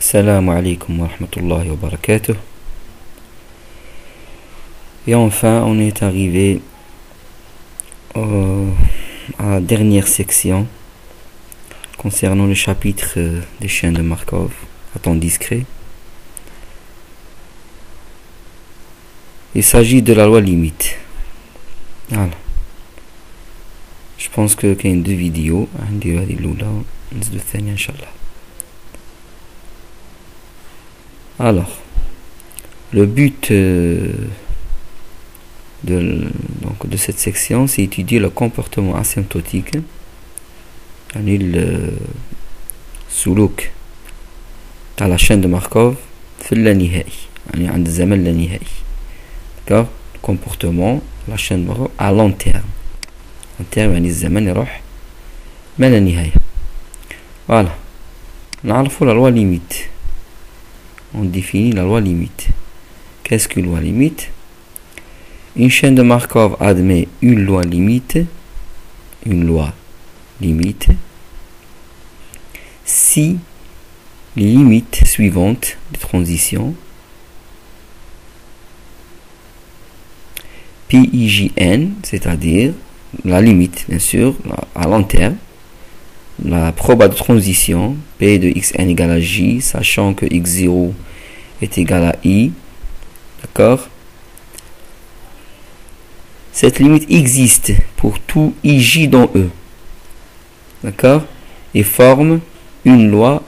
Salam alaikum wa rahmatullahi wa barakatuh. Et enfin, on est arrivé à la dernière section concernant le chapitre des chaînes de Markov à temps discret. Il s'agit de la loi limite. Voilà. Je pense qu'il y a deux vidéos. Alors, le but de cette section, c'est étudier le comportement asymptotique, le suluk à la chaîne de Markov, d'accord, comportement la chaîne de Markov à long terme. Long terme, voilà. On la loi limite. On définit la loi limite. Qu'est-ce qu'une loi limite? Une chaîne de Markov admet une loi limite si les limites suivantes de transition PIJN, c'est-à-dire la limite, bien sûr, à long terme, la proba de transition P de xn égale à j, sachant que x0 est égal à i, d'accord. Cette limite existe pour tout ij dans E, d'accord, et forme une loi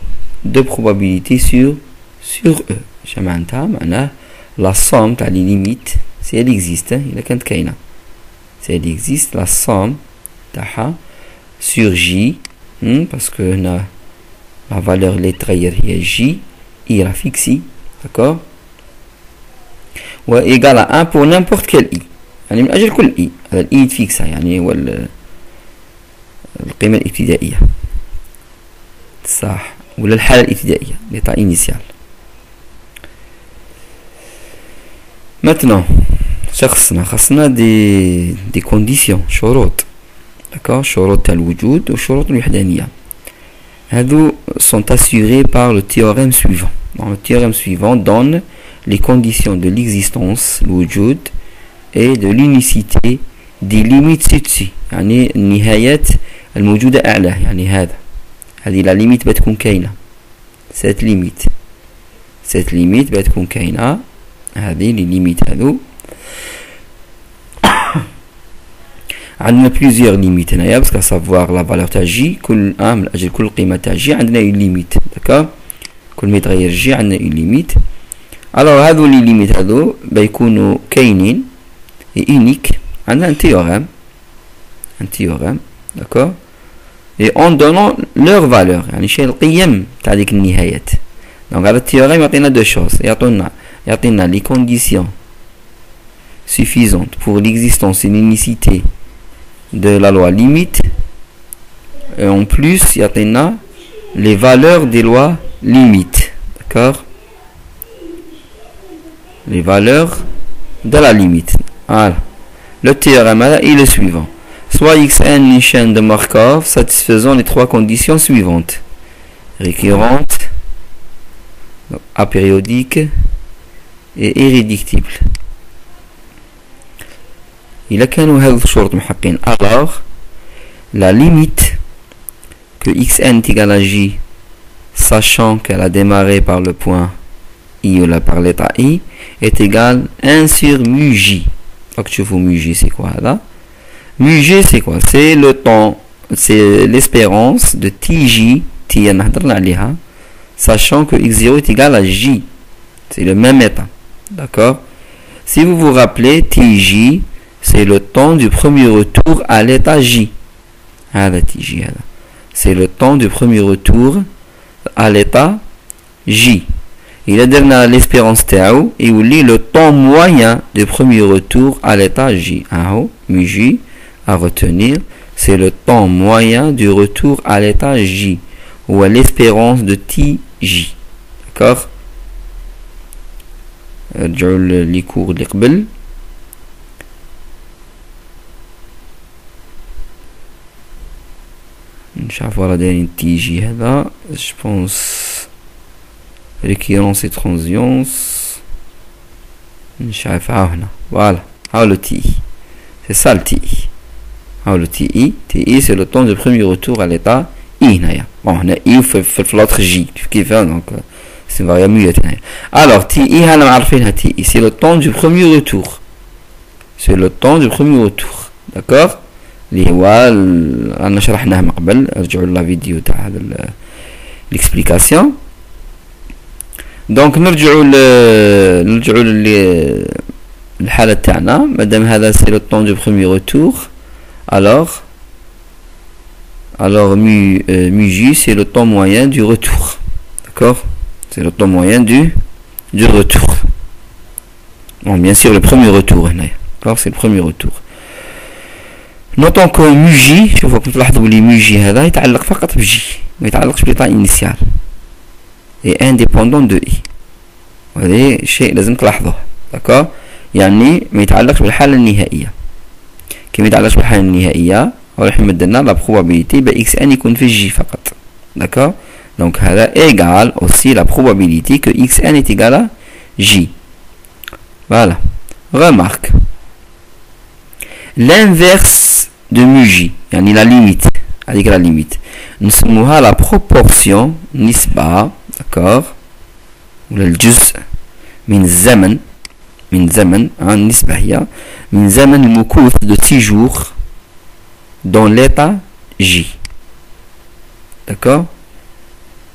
de probabilité sur E. La somme des limites, si elle existe, si elle existe, la somme sur j, parce que la valeur lettrée est j, i est fixée, d'accord, ou égale à 1 pour n'importe quel i. يعني من أجل كل i, هذا i fixe يعني هو القيمة الابتدائية صح ولا الحالة الابتدائية l'état initial. Maintenant خصنا des conditions شروط, d'accord, شروط الوجود وشروط الوحدانية. هذو sont assurés par le théorème suivant. Donc, le théorème suivant donne les conditions de l'existence الوجود et de l'unicité des limites ci-dessus. يعني النهايات الموجودة أعلى, يعني هذه la limite بتكون كاينة. cette limite بتكون كاينة. هذه les limites هذو عندنا plusieurs limites هنايا, parce qu'à savoir la valeur تاع j كل من أجل كل قيمة تاع j عندنا une limite, d'accord, كل ما يتغير j عندنا une limite. alors هذو les limites هذو بيكونوا كاينين et unique, on a un théorème, d'accord, et en donnant leur valeur, يعني شيء القيم تاع ديك النهايات. donc هذا التhéorème يعطينا deux choses, يعطينا les conditions suffisantes pour l'existence et l'unicité de la loi limite, et en plus يعطينا les valeurs des lois limites, d'accord, les valeurs de la limite. Voilà. Le théorème est le suivant. Soit xn une chaîne de Markov satisfaisant les trois conditions suivantes. Récurrente, apériodique et irréductible. Alors, la limite que xn est égal à j, sachant qu'elle a démarré par le point i ou par l'état i, est égale 1 sur mu j. Donc tu vois mu j c'est quoi là? Mu j c'est quoi? C'est le temps, c'est l'espérance de tj, sachant que x0 est égal à j. C'est le même état, d'accord. Si vous vous rappelez, tj c'est le temps du premier retour à l'état j. C'est le temps du premier retour à l'état j. Il a donné l'espérance tau et il lit le temps moyen de premier retour à l'état j. Mu j à retenir, c'est le temps moyen du retour à l'état j ou à l'espérance de tj, d'accord. les cours اللي قبل. نشوف ورا دايرين تيجي هذا. جو بونس récurrence et transience. Voilà. Le TI. C'est ça le TI. Le TI. TI, c'est le temps de premier retour à l'état I. Bon, on a I fait l'autre J. Donc, c'est une variable muette. Alors, TI, c'est le temps du premier retour. C'est le temps du premier retour. D'accord? اللي هو أنا شرحناه من قبل. رجعوا للفيديو تاع هذا l'explication. دونك نرجعوا للحالة تاعنا. مادام هذا c'est le temps du premier retour, alors mu j c'est le temps moyen du retour. D'accord? C'est le temps moyen du retour. Bon, bien sûr le premier retour. D'accord? C'est le premier retour. Notons que mu j, شوفوا كنت تلاحظوا لي mu j هذا يتعلق فقط بجي ما يتعلقش بليطا initial et indépendant de i. وهذا شيء لازم تلاحظوه. d'accord؟ يعني ما يتعلقش بالحالة النهائية. كي ما يتعلقش بالحالة النهائية راح يمدلنا لا probabilité x n يكون في j فقط. d'accord؟ donc هذا égal aussi la probabilité que x n est égal à j. voilà. remarque. l'inverse de mu j يعني la limite avec la limite نسموها la proportion نسبة. d'accord? ولا الجزء من الزمن النسبة هي من زمن المكوث de séjour dans l'état j. d'accord?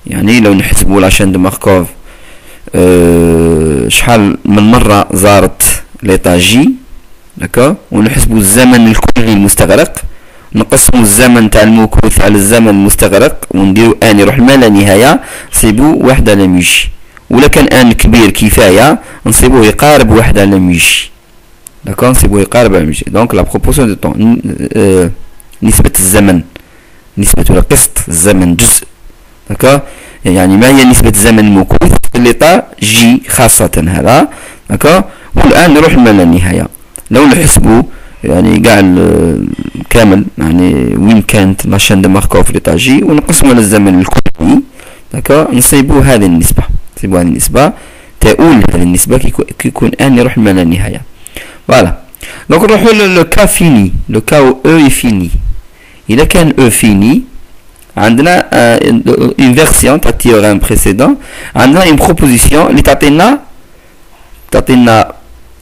يعني لو نحسبوا لاشين دو ماركوف شحال من مرة زارت l'état j. d'accord? ونحسبوا الزمن الكلي المستغرق نقسموا الزمن تاع المكوث على الزمن المستغرق ونديروا ان يروح ما لا نهاية نصيبوا واحد على ميجي. ولا كان ان كبير كفاية نصيبوه يقارب واحد على ميجي. d'accord? نصيبوه يقارب على ميجي. donc la proportion de temps نسبة الزمن نسبة ولا قسط الزمن جزء. d'accord? يعني ما هي نسبة الزمن المكوث في الليطا جي خاصة هذا. d'accord? والآن نروح ما لا نهاية. لو نحسبوا يعني قاع كامل يعني وين كانت لاشين دو ماركوف في ليطا جي ونقسموا على الزمن الكلي. d'accord? نصيبوا هذه النسبة. نصيبوا هذه النسبة تؤول هذه النسبة كي يكون ان يروح ما لا نهاية. فوالا. دونك نروحوا لو كا فيني. لو كا او فيني. إذا كان او فيني عندنا une version تاع التيوريم بريسيدون. عندنا une proposition اللي تعطينا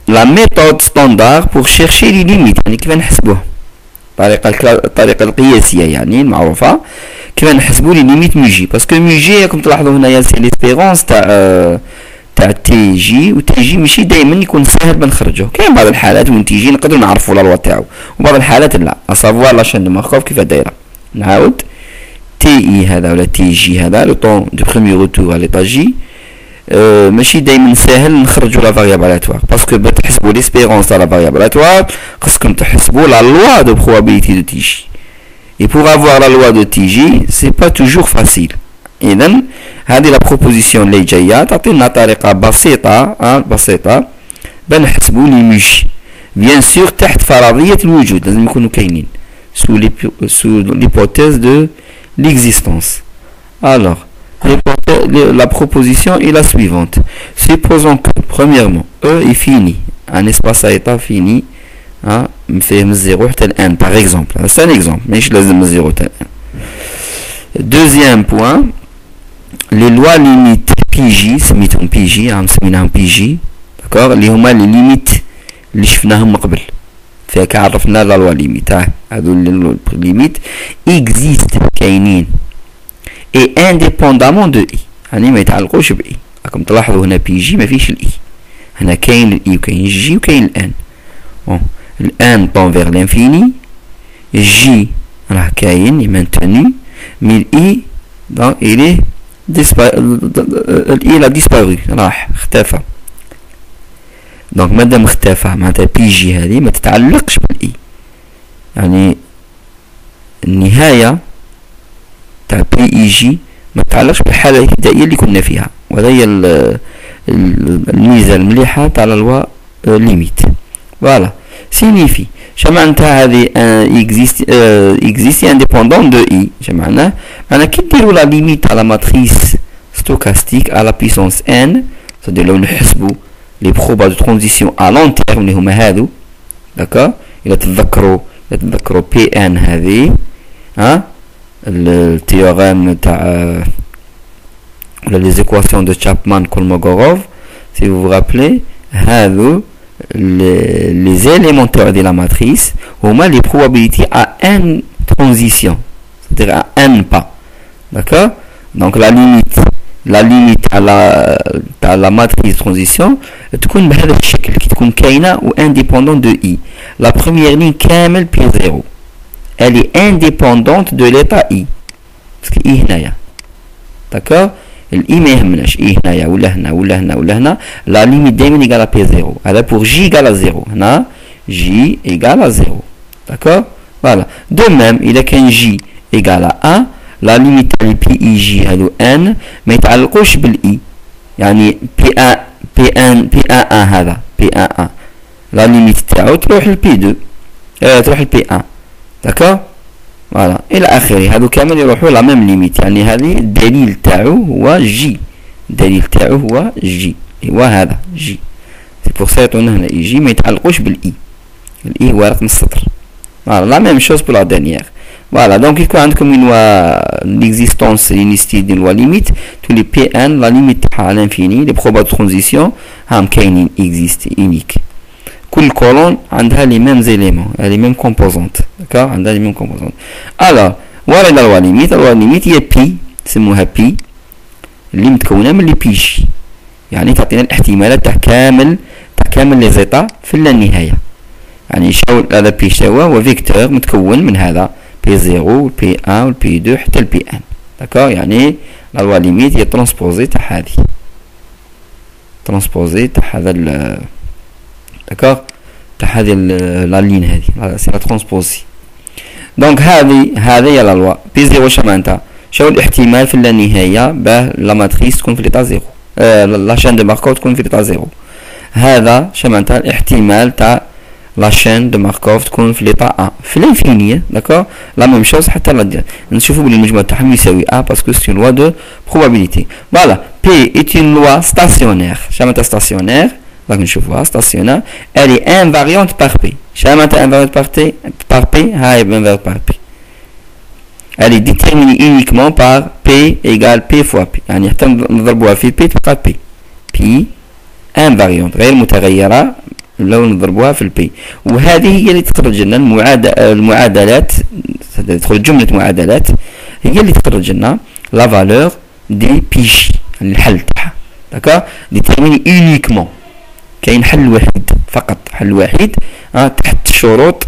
la méthode standard pour chercher les limites. يعني كيف نحسبوها الطريقة القياسية يعني المعروفة كيف نحسبوا لي ليميت مي جي. باسكو مي جي راكم تلاحظوا هنايا سي ليسبيرونس تاع تي جي وتي جي ماشي دائما يكون ساهل بنخرجوه. كاين بعض الحالات وين تي جي نقدروا نعرفوا لا لوا تاعو وبعض الحالات لا. اسافوار لاشين دو ماركوف كيف دايره. نعاود تي اي هذا ولا تي جي هذا لو طون دو بروميير روتور على ليطا جي ماشي دائما ساهل نخرجوا لا فاريابل الاتوار. باسكو باش تحسبوا ليسبيرونس تاع لا فاريابل الاتوار خاصكم تحسبوا لا لوا دو probabilité de تي جي. et pour avoir la loi de TJ c'est pas toujours facile. إذن هذه la proposition اللي جاية تعطينا طريقة بسيطة بنحسبوا لي ميجي. bien sûr تحت فرضية الوجود لازم يكونوا كاينين sous l'hypothèse de l'existence. alors la proposition est la suivante. supposons que premièrement E est fini, un espace à état fini فيه من 0 حتى الآن par exemple. c'est un exemple ماشي لازم من 0 حتى الآن. deuxième point les lois limites PJ سميتهم PJ سميناهم PJ. d'accord? اللي هما les limites اللي شفناهم من قبل فيها كعرفنا لا لوا ليميت. هذو ليميت existe كاينين et indépendamment de I يعني ما يتعلقوش ب I. راكم تلاحظوا هنا PJ ما فيش ال I. هنا كاين ال I وكاين J وكاين الآن. bon الآن tend vers l'infini. J راه كاين maintenu mais I donc il est il a disparu راح اختفى. donc مادام اختفى معناتها PJ هذه ما تتعلقش بال I. يعني النهاية تاع PEG ما تتعلقش بالحالة الابتدائية اللي كنا فيها. وهذا هي الميزة المليحة تاع لوا ليميت. فوالا. signifie معناتها هذه existe indépendant de I. معناها كي ديروا لا ليميت على ماتريس stochastique à la puissance n, c'est-à-dire لو نحسبوا les probas de transition à long terme اللي هما هادو. d'accord. إذا تتذكروا Pn هذه ها التيورème تاع les équations de Chapman-Kolmogorov, si vous vous rappelez, les élémentaires de la matrice ont les probabilités à n transition, c'est-à-dire à n pas. D'accord. Donc la limite à la matrice transition تكون بهذا الشكل كي تكون كاينة و indépendante de i. La première ligne كامل P0 elle est indépendante de l'état i parce que i هنايا. d'accord. الاي ما يهمناش اي هنايا ولا هنا ولا هنا ولا هنا. لا ليميت دائما ايكال بي 0. هذا بور جي ايكال 0. هنا جي ايكال 0. داكور. فوالا دو ميم اذا كان جي ايكال 1 لا ليميت تاع بي اي جي هادو ان ما يتعلقوش بالاي. يعني بي 1 هذا بي 1 لا ليميت تاعو تروح لبي 2 تروح لبي 1. داكور. فوالا الى اخره. هادو كامل يروحوا لا ميم ليميت. يعني هذه الدليل تاعو هو جي. الدليل تاعو هو جي. هو هذا جي. سي بور سا يعطونا هنا اي جي ما يتعلقوش بالاي. الاي هو رقم السطر. فوالا لا ميم شوز بور لا دانيير. فوالا دونك يكون عندكم اون لوا ليكزيستونس لينيستي دي لوا ليميت تولي بي ان لا ليميت تاعها على الانفيني لي بروبا دو ترانزيسيون هاهم كاينين اكزيستي اونيك. كل كولون عندها لي ميم زيليمون لي ميم كومبوزونت. داكوغ. عندها لي ميم كومبوزونت. الوغ ورا لوا ليميت. لوا ليميت هي بي نسموها بي اللي متكونه من لي بي جي. يعني تعطينا الاحتمالات تاع كامل لي زيتا في النهايه. يعني شاو هذا بي شاو هو فيكتور متكون من هذا بي 0 والبي 1 والبي 2 حتى البي 1. داكوغ. يعني لا لوا ليميت هي ترانسبوزي تاع هذه. ترانسبوزي تاع هذا داكوغ تاع هذه لا لين هذه سي لا ترانسبوزي. دونك هذه هي لا لوا بي 0 واش معناتها شاو الاحتمال في اللانهايه باه لا ماتريس تكون في ليطا 0 لا شين دو ماركوف تكون في ليطا 0. هذا شو معناتها الاحتمال تاع لا شين دو ماركوف تكون في ليطا 1 في الانفينيه. داكوغ. لا ميم شوز حتى لا نشوفوا بلي المجموع تاعهم يساوي 1 باسكو سي لوا دو probabilité. فوالا بي ايت اون لوا ستاسيونير. شو معناتها ستاسيونير؟ راك نشوفوها ستاسيونير. elle est invariante par p. شنو معناتها invariante par p؟ هاي invariante par p. elle est déterminée uniquement par p égale p fois p. يعني حتى نضربوها في p تبقى p. p invariante غير متغيرة لو نضربوها في البي. وهذه هي اللي تخرج لنا المعادلات. تدخل جملة معادلات هي اللي تخرج لنا لا فالور دي بي جي الحل تاعها. داكوغ. ديتيرميني يونيكمون. كاين حل واحد فقط. حل واحد تحت الشروط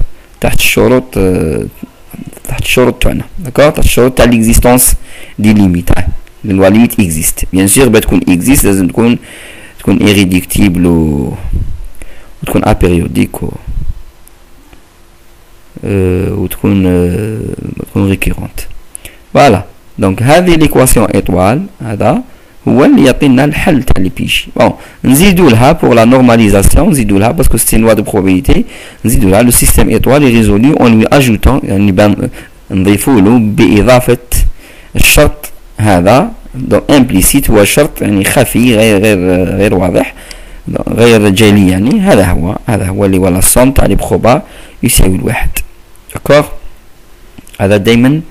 تاعنا. داكوغ. تحت الشروط تاع ليكزيستونس دي ليميت. لو ليميت اكزيست بيان سور. باش تكون اكزيست لازم تكون ايريديكتيبل وتكون ابيريوديك وتكون ريكيرونت. فوالا دونك هذه ليكواسيون ايطوال هذا هو اللي يعطينا الحل تاع لي بيجي. بون نزيدو لها بور لا نورماليزاسيون. نزيدو لها باسكو سي لوا دو بروبابيليتي. نزيدو لها لو سيستيم ايطوال ريزولي اون لوي اجوتون. يعني نضيفو له باضافه الشرط هذا. دونك امبليسيت هو شرط يعني خفي غير واضح غير جلي. يعني هذا هو اللي ولا الصوم تاع لي بروبا يساوي الواحد. داكوغ. هذا دائما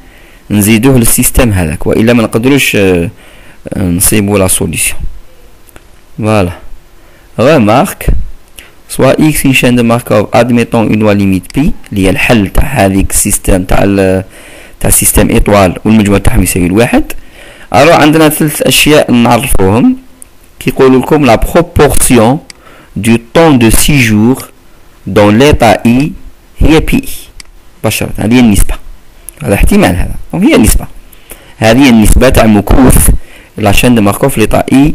نزيدوه للسيستم هذاك والا ما نقدروش نصيبوا لا سوليسيون. فوالا remarque soit x une chaîne de Markov admettant une loi limite pi اللي هي الحل تاع هذيك السيستم تاع سيستم ايطوال والمجموع تاعهم يساوي الواحد. الو عندنا ثلاث اشياء نعرفوهم. كيقولوا لكم لا proportion du temps de séjour dans l'état I هي بي اي مباشرة. هذه هي النسبة. هذا احتمال هذا. هي النسبة. هذه النسبة تاع مكوث لا شين دو ماركوف ليطا اي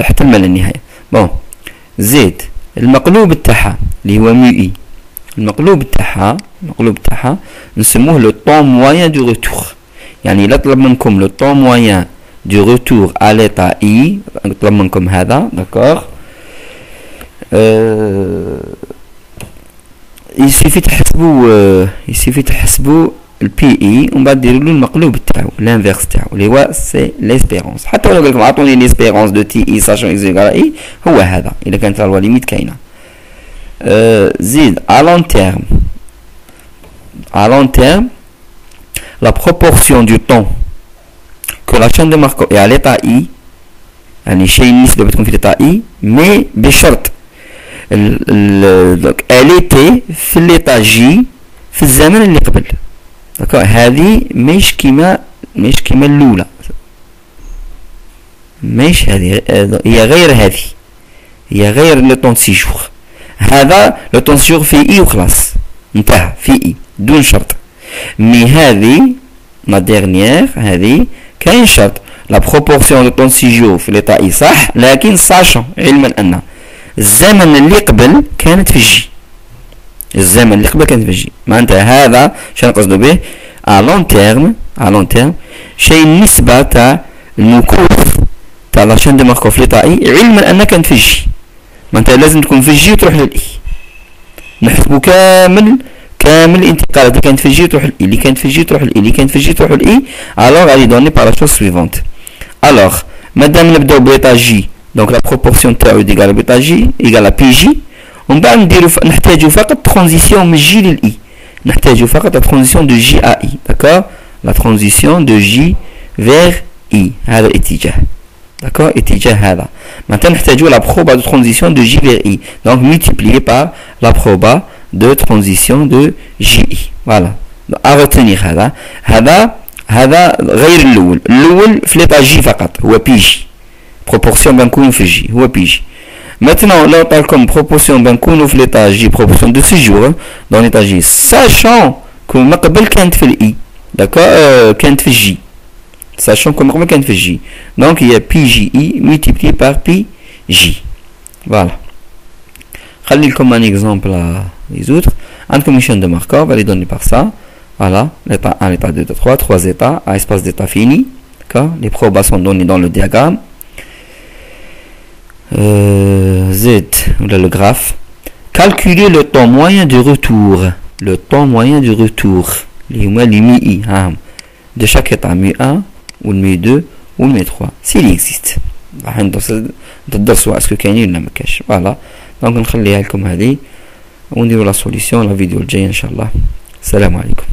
حتى المال النهاية. بون زيد المقلوب تاعها اللي هو مي اي. المقلوب تاعها نسموه لو طون موين دو روتور. يعني لا طلب منكم لو طون موين دو روتور à l'état I نطلب منكم هذا. داكوغ. يسيفي تحسبوا البي ومن بعد نديروا له المقلوب تاعو الانفيرس تاعو اللي هو سي ليسبيرونس. حتى لو قال لكم عطوني ليسبيرونس دو تي اي ساشون اكس ايكال اي هو هذا اذا كانت لا لوا ليميت كاينه. زيد à long terme la proportion du temps que la chaîne de Markov est à l'état I يعني شيء النسبة بتكون في l'état I mais بشرط donc elle était في l'état J في الزمن اللي قبل. داكوغ هذه مش كيما الاولى مش هذه هي غير هذه هي غير لو طون سيجور. هذا لو طون سيجور في اي وخلاص انتهى في اي دون شرط. مي هذه لا ديرنيير هذه كاين شرط لا بروبورسيون دو طون سيجور في ليطا اي صح لكن ساشون علما ان الزمن اللي قبل كانت في الجي الزمن اللي قبل كانت في الجي معناتها هذا شنو نقصدو به à long terme شيء النسبة تاع المكوف تاع لا شين دو ماركوف في ليطا اي علما ان كانت في الجي معناتها لازم تكون في الجي وتروح للاي. نحسبوا كامل الانتقالات اللي كانت في الجي تروح للاي اللي كانت في الجي تروح للاي اللي كانت في الجي تروح للاي الوغ غادي دوني بار لا شوز سويفونت. الوغ مادام نبداو بليطا جي دونك لا بروبورسيون تاعو ديغال بليطا جي ايغال بي جي ومن بعد نديرو نحتاجو فقط ترانزيسيون من جي للاي نحتاجو فقط لا ترانزيسيون دو جي ا اي داكور لا ترانزيسيون دو جي فيغ اي هذا الاتجاه داكور اتجاه هذا معناتها نحتاجو لا بروبا دو ترانزيسيون دو جي فيغ اي دونك مولتيبليي بار لا بروبا de transition de JI. Voilà. À retenir هذا غير الأول في l'état J فقط هو بي جي proportion بنكونو في جي هو بي جي. Maintenant لو طالكم proportion بنكونو في l'état J proportion de séjour dans l'état J sachant que ما قبل كانت في الإي d'accord كانت في الجي sachant que ما قبل كانت في الجي donc il y a بي جي إي multiplié par بي جي. Voilà. خلي لكم un exemple à résoudre. عندكم une chaîne de Markov, elle est donnée par ça. Voilà, l'état 1, l'état 2, l'état 3, 3 états, à espace d'état fini. D'accord. Les probas sont donnés dans le diagramme. Z, le graphe. Calculer le temps moyen de retour. Le temps moyen de retour. Les mi-i, de chaque état, mi-1, ou le mi-2, ou le mi-3. S'il existe. Est-ce que voilà. Donc نخليها لكم هذه ونديروا لا سوليسيون لا فيديو الجاي ان شاء الله. السلام عليكم.